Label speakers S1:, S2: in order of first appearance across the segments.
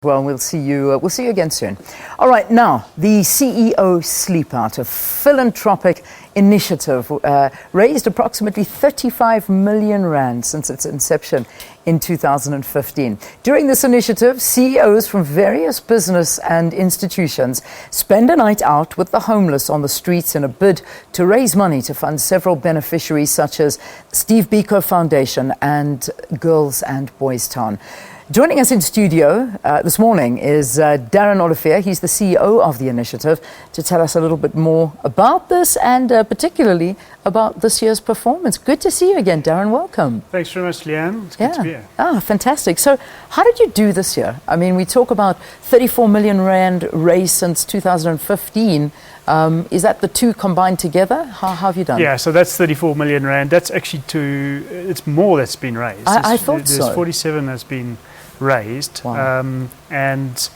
S1: Well, we'll see you again soon. All right, now, the CEO SleepOut, a philanthropic initiative, raised approximately 35 million rand since its inception in 2015. During this initiative, CEOs from various business and institutions spend a night out with the homeless on the streets in a bid to raise money to fund several beneficiaries such as Steve Biko Foundation and Girls and Boys Town. Joining us in studio this morning is Darren Olivier. He's the CEO of the initiative, to tell us a little bit more about this and particularly about this year's performance. Good to see you again, Darren. Welcome.
S2: Thanks very much, Leanne. It's good to be here.
S1: Fantastic. So how did you do this year? I mean, we talk about 34 million rand raised since 2015. Is that the two combined together? How have you done?
S2: Yeah, so that's 34 million rand. That's actually it's more that's been raised.
S1: I thought so.
S2: There's 47 that's been raised,
S1: wow.
S2: And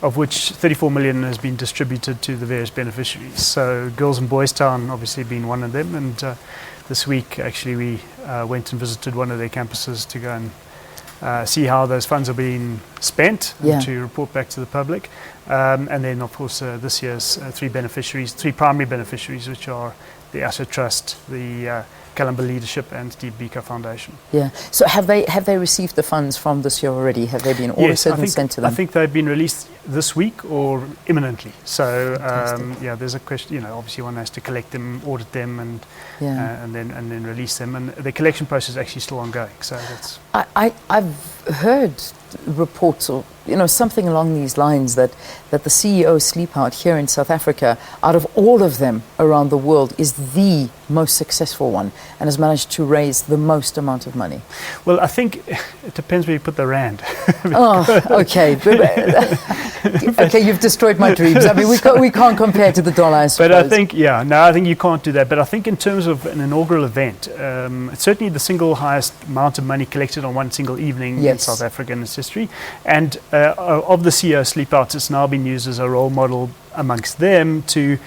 S2: of which 34 million has been distributed to the various beneficiaries. So Girls and Boys Town obviously being one of them, and this week actually we went and visited one of their campuses to go and see how those funds are being spent, and to report back to the public. And then of course this year's three primary beneficiaries, which are the Asset Trust, the Calendar Leadership and Steve Biko Foundation.
S1: Yeah. So have they received the funds from this year already? Have they been audited and sent to them?
S2: I think they've been released this week or imminently. So there's a question. Obviously one has to collect them, audit them, and then release them. And the collection process is actually still ongoing. So that's.
S1: I've heard reports or something along these lines that the CEO SleepOut here in South Africa, out of all of them around the world, is the most successful one and has managed to raise the most amount of money.
S2: Well, I think it depends where you put the rand.
S1: Okay. Okay, you've destroyed my dreams. I mean, we can't compare to the dollar, I suppose.
S2: But I think, I think you can't do that. But I think in terms of an inaugural event, it's certainly the single highest amount of money collected on one single evening in South Africa in its history. And of the CEO SleepOut, it's now been used as a role model amongst them to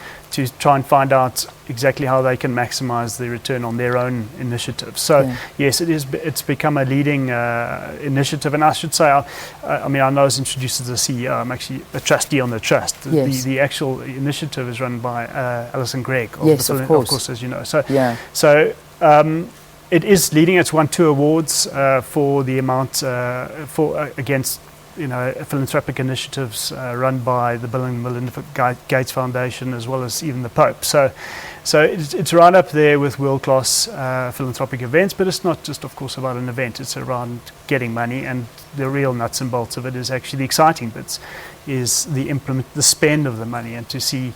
S2: try and find out exactly how they can maximize the return on their own initiative. So yes, it's become a leading initiative. And I should say, I know I was introduced as a CEO. I'm actually a trustee on the trust. The actual initiative is run by Alison Gregg, of course, as you know. So it is leading. It's won 2 awards for the amount against philanthropic initiatives run by the Bill and Melinda Gates Foundation, as well as even the Pope. So it's right up there with world-class philanthropic events, but it's not just, of course, about an event. It's around getting money, and the real nuts and bolts of it is actually the exciting bits, is the spend of the money, and to see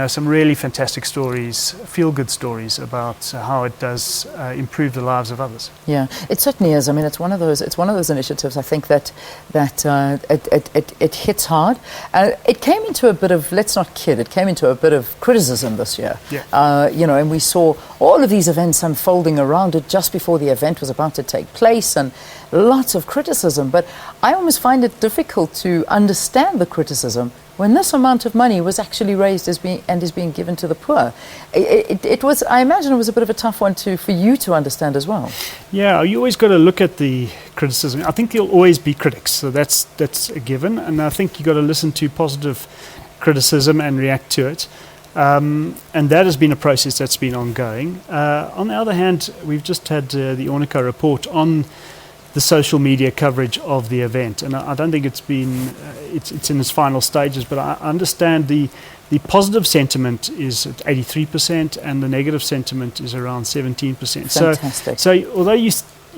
S2: some really fantastic stories, feel-good stories about how it does improve the lives of others. Yeah,
S1: it certainly is. I mean, it's one of those initiatives. I think that it hits hard. It came into a bit of, let's not kid, it came into a bit of criticism this year. And we saw all of these events unfolding around it just before the event was about to take place, and lots of criticism. But I almost find it difficult to understand the criticism when this amount of money was actually raised is being given to the poor. It was, I imagine, it was a bit of a tough one for you to understand as well.
S2: Yeah, you always got to look at the criticism. I think there'll always be critics, so that's a given. And I think you got to listen to positive criticism and react to it. And that has been a process that's been ongoing. On the other hand, we've just had the Ornica report on the social media coverage of the event, and I don't think it's been it's in its final stages, but I understand the positive sentiment is at 83% and the negative sentiment is around 17%.
S1: Fantastic.
S2: So although you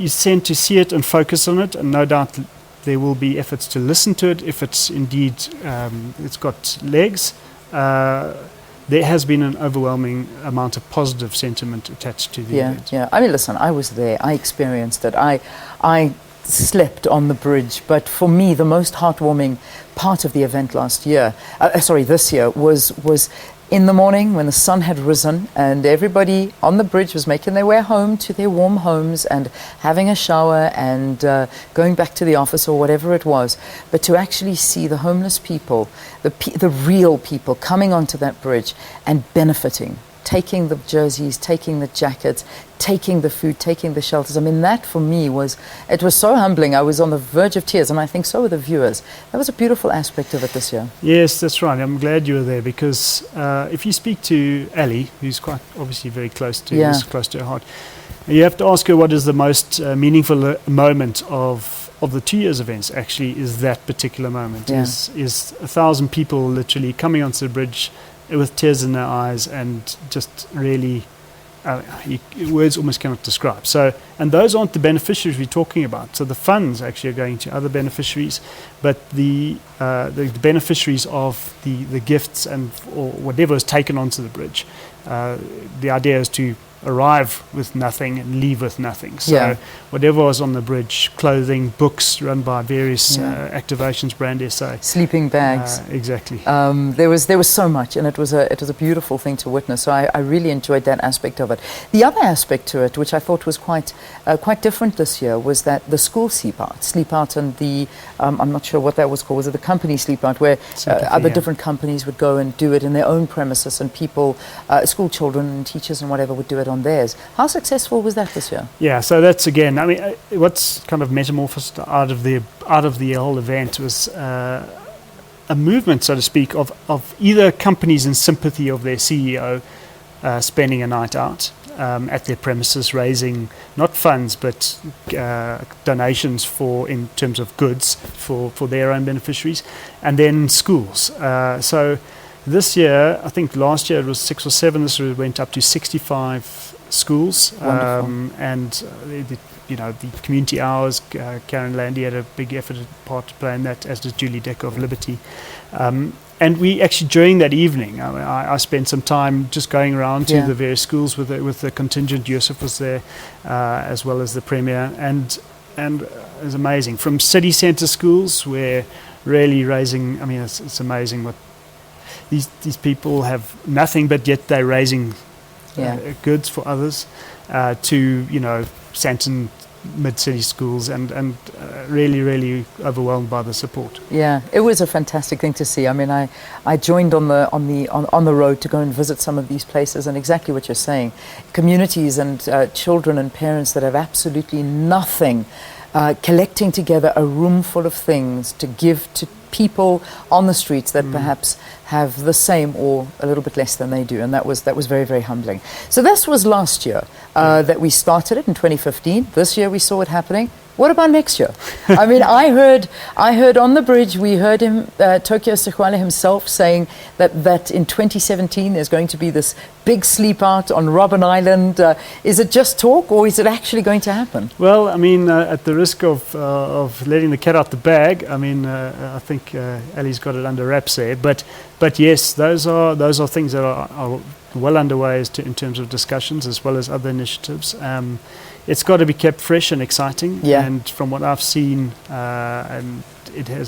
S2: tend to see it and focus on it, and no doubt there will be efforts to listen to it if it's indeed it's got legs, there has been an overwhelming amount of positive sentiment attached to the event. Yeah.
S1: I mean, listen, I was there. I experienced it. I slept on the bridge. But for me, the most heartwarming part of the event this year, was in the morning when the sun had risen and everybody on the bridge was making their way home to their warm homes and having a shower and going back to the office or whatever it was. But to actually see the homeless people, the real people coming onto that bridge and benefiting taking the jerseys, taking the jackets, taking the food, taking the shelters. I mean, that for me was so humbling. I was on the verge of tears, and I think so were the viewers. That was a beautiful aspect of it this year.
S2: Yes, that's right. I'm glad you were there, because if you speak to Ali, who's quite obviously very close to this, close to her heart, you have to ask her what is the most meaningful moment of the 2 years events. Actually, is that particular moment. Is 1,000 people literally coming onto the bridge with tears in their eyes, and just really words almost cannot describe. So, and those aren't the beneficiaries we're talking about. So the funds actually are going to other beneficiaries, but the beneficiaries of the gifts or whatever is taken onto the bridge. The idea is to arrive with nothing and leave with nothing. So whatever was on the bridge, clothing, books run by various activations, Brand SA.
S1: Sleeping bags.
S2: Exactly.
S1: There was so much, and it was a beautiful thing to witness. So I really enjoyed that aspect of it. The other aspect to it, which I thought was quite different this year, was that the school SleepOut, and the I'm not sure what that was called. Was it the company SleepOut, where other different companies would go and do it in their own premises, and people, school children and teachers and whatever, would do it on theirs. How successful was that this year?
S2: Yeah, so that's again, I mean, what's kind of metamorphosed out of the whole event was a movement, so to speak, of either companies in sympathy of their CEO spending a night out at their premises, raising not funds but donations in terms of goods for their own beneficiaries, and then schools. So this year, I think last year it was 6 or 7. This year it went up to 65 schools, and the community hours. Karen Landy had a big part to play in that, as did Julie Decker of Liberty. And we actually, during that evening, I spent some time just going around to the various schools with the contingent. Yusuf was there, as well as the Premier, and it was amazing. From city centre schools, where really raising, I mean, it's amazing what these people have nothing, but yet they're raising goods for others, to Santon mid-city schools, and really, really overwhelmed by the support.
S1: Yeah, it was a fantastic thing to see. I mean, I joined on the road to go and visit some of these places, and exactly what you're saying, communities and children and parents that have absolutely nothing, collecting together a room full of things to give to people on the streets that perhaps have the same or a little bit less than they do, and that was very, very humbling. So this was last year that we started it in 2015. This year we saw it happening. What about next year? I mean, I heard on the bridge, we heard him, Tokyo Sekwale himself, saying that in 2017 there's going to be this big SleepOut on Robben Island. Is it just talk, or is it actually going to happen?
S2: Well, I mean, at the risk of letting the cat out the bag, I mean, I think Ali's got it under wraps there. But yes, those are things that are well underway in terms of discussions, as well as other initiatives. It's got to be kept fresh and exciting. Yeah. And from what I've seen, and it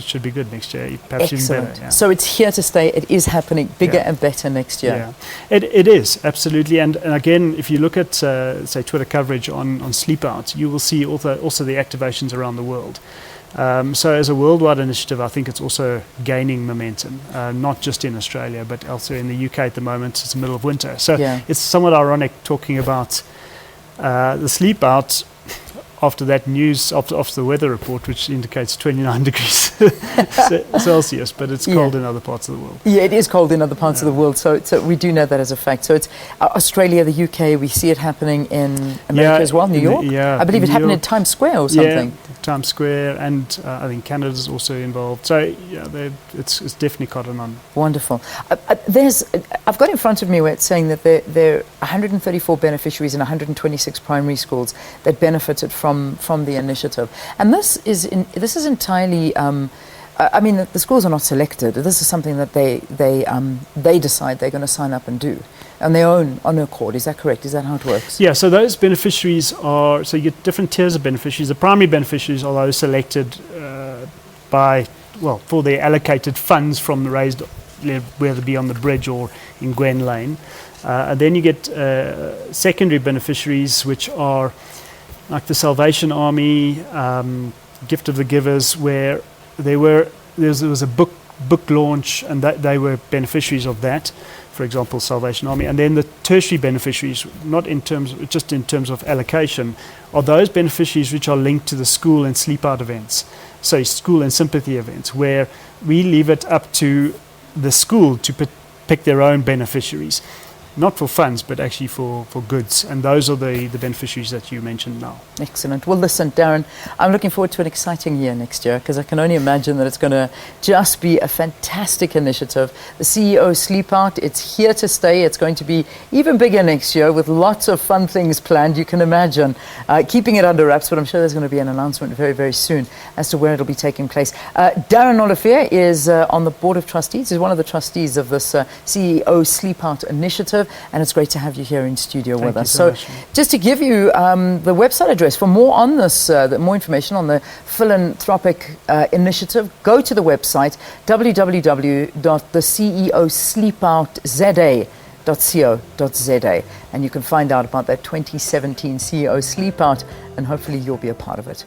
S2: should be good next year, perhaps
S1: Excellent.
S2: Even better. Yeah.
S1: So it's here to stay. It is happening bigger and better next year.
S2: Yeah, it is, absolutely. And again, if you look at, say, Twitter coverage on SleepOut, you will see also the activations around the world. So as a worldwide initiative, I think it's also gaining momentum, not just in Australia, but also in the UK at the moment. It's the middle of winter. So it's somewhat ironic talking about the SleepOut after that news, after the weather report, which indicates 29 degrees Celsius, but it's cold in other parts of the world. Yeah,
S1: it is cold in other parts of the world, so we do know that as a fact. So it's Australia, the UK, we see it happening in America as well, New York? I believe it happened in Times Square or something.
S2: Yeah, Times Square, and I think Canada's also involved. So it's definitely cotton on.
S1: Wonderful. I've got in front of me where it's saying that there are 134 beneficiaries in 126 primary schools that benefited from the initiative, and this is entirely. I mean, the schools are not selected. This is something that they decide they're going to sign up and do on their own accord. Is that correct? Is that how it works?
S2: Yeah. So those beneficiaries so you get different tiers of beneficiaries. The primary beneficiaries are those selected for their allocated funds from the raised, whether it be on the bridge or in Gwen Lane. And then you get secondary beneficiaries, which are like the Salvation Army, Gift of the Givers, where there was a book launch, and they were beneficiaries of that. for example, Salvation Army. And then the tertiary beneficiaries, not in terms, just in terms of allocation, are those beneficiaries which are linked to the school and sleep out events. So school and sympathy events, where we leave it up to the school to pick their own beneficiaries. Not for funds, but actually for goods. And those are the beneficiaries that you mentioned now.
S1: Excellent. Well, listen, Darren, I'm looking forward to an exciting year next year, because I can only imagine that it's going to just be a fantastic initiative. The CEO SleepOut, it's here to stay. It's going to be even bigger next year with lots of fun things planned. You can imagine keeping it under wraps, but I'm sure there's going to be an announcement very, very soon as to where it'll be taking place. Darren Olivier is on the board of trustees. He's one of the trustees of this CEO SleepOut initiative. And it's great to have you here in studio with us. So just to give you the website address for more on this, more information on the philanthropic initiative, go to the website www.theceosleepoutza.co.za, and you can find out about that 2017 CEO SleepOut, and hopefully you'll be a part of it.